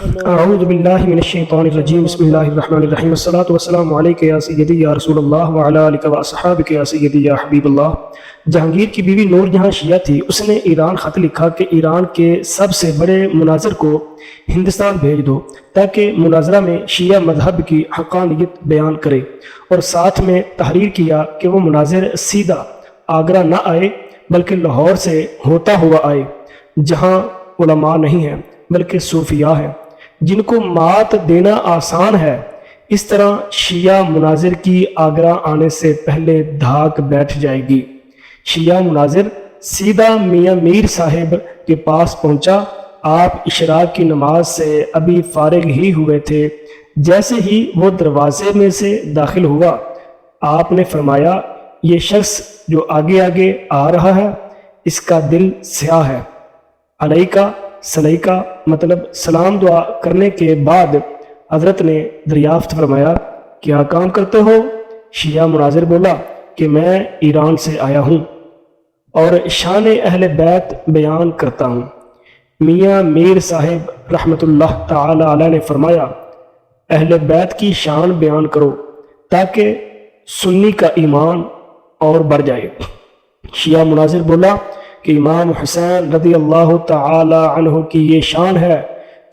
اعوذ باللہ من الشیطان الرجیم بسم اللہ الرحمن الرحیم والصلاة والسلام علیک یا سیدی یا رسول اللہ وعلی آلک و اصحابک یا سیدی یا حبیب اللہ۔ جہانگیر کی بیوی نور جہاں شیعہ تھی، اس نے ایران خط لکھا کہ ایران کے سب سے بڑے مناظر کو ہندوستان بھیج دو تاکہ مناظرہ میں شیعہ مذہب کی حقانیت بیان کرے، اور ساتھ میں تحریر کیا کہ وہ مناظر سیدھا آگرہ نہ آئے بلکہ لاہور سے ہوتا ہوا آئے، جہاں علماء نہیں ہیں بلکہ صوفیاء ہیں جن کو مات دینا آسان ہے۔ اس طرح شیعہ مناظر کی آگرہ آنے سے پہلے دھاک بیٹھ جائے گی۔ شیعہ مناظر سیدھا میاں میر صاحب کے پاس پہنچا۔ آپ اشراق کی نماز سے ابھی فارغ ہی ہوئے تھے۔ جیسے ہی وہ دروازے میں سے داخل ہوا، آپ نے فرمایا، یہ شخص جو آگے آگے آ رہا ہے، اس کا دل سیاہ ہے۔ علیکہ سلیکہ مطلب سلام دعا کرنے کے بعد حضرت نے دریافت فرمایا، کیا کام کرتے ہو؟ شیعہ مناظر بولا کہ میں ایران سے آیا ہوں اور شان اہل بیت بیان کرتا ہوں۔ میاں میر صاحب رحمۃ اللہ تعالی علیہ نے فرمایا، اہل بیت کی شان بیان کرو تاکہ سنی کا ایمان اور بڑھ جائے۔ شیعہ مناظر بولا کہ امام حسین رضی اللہ تعالی عنہ کی یہ شان ہے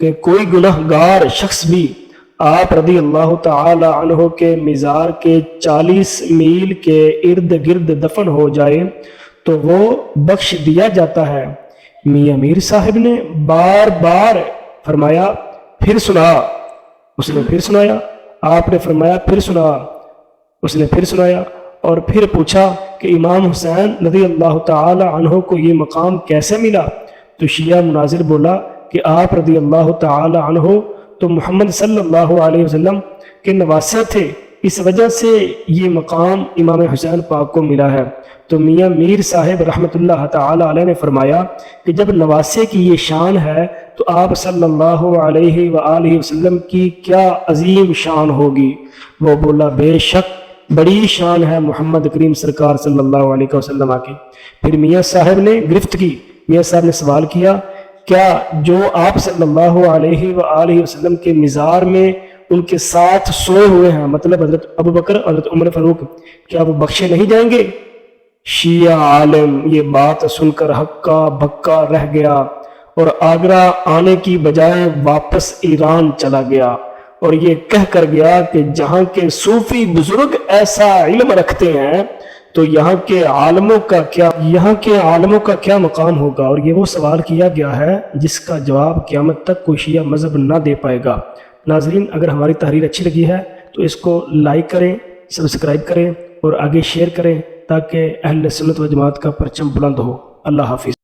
کہ کوئی گناہ گار شخص بھی آپ رضی اللہ تعالی عنہ کے مزار کے 40 میل کے ارد گرد دفن ہو جائے تو وہ بخش دیا جاتا ہے۔ میاں میر صاحب نے بار بار فرمایا، پھر سنا۔ اس نے پھر سنایا۔ آپ نے فرمایا، پھر سنا۔ اس نے پھر سنایا اور پھر پوچھا کہ امام حسین رضی اللہ تعالی عنہ کو یہ مقام کیسے ملا؟ تو شیعہ مناظر بولا کہ آپ رضی اللہ تعالی عنہ تو محمد صلی اللہ علیہ وسلم کے نواسے تھے، اس وجہ سے یہ مقام امام حسین پاک کو ملا ہے۔ تو میاں میر صاحب رحمۃ اللہ تعالی علیہ نے فرمایا کہ جب نواسے کی یہ شان ہے تو آپ صلی اللہ علیہ وآلہ وسلم کی کیا عظیم شان ہوگی؟ وہ بولا، بے شک بڑی شان ہے محمد کریم سرکار صلی اللہ علیہ وسلم کی۔ پھر میاں صاحب نے گرفت کی۔ میاں صاحب نے سوال کیا، کیا جو آپ صلی اللہ علیہ وآلہ وسلم کے مزار میں ان کے ساتھ سوئے ہوئے ہیں، مطلب حضرت ابوبکر اور حضرت عمر فاروق، کیا وہ بخشے نہیں جائیں گے؟ شیعہ عالم یہ بات سن کر ہکا بھکا رہ گیا اور آگرہ آنے کی بجائے واپس ایران چلا گیا، اور یہ کہہ کر گیا کہ جہاں کے صوفی بزرگ ایسا علم رکھتے ہیں تو یہاں کے عالموں کا کیا مقام ہوگا۔ اور یہ وہ سوال کیا گیا ہے جس کا جواب قیامت تک کوئی شیعہ مذہب نہ دے پائے گا۔ ناظرین، اگر ہماری تحریر اچھی لگی ہے تو اس کو لائک کریں، سبسکرائب کریں اور آگے شیئر کریں تاکہ اہل سنت و جماعت کا پرچم بلند ہو۔ اللہ حافظ۔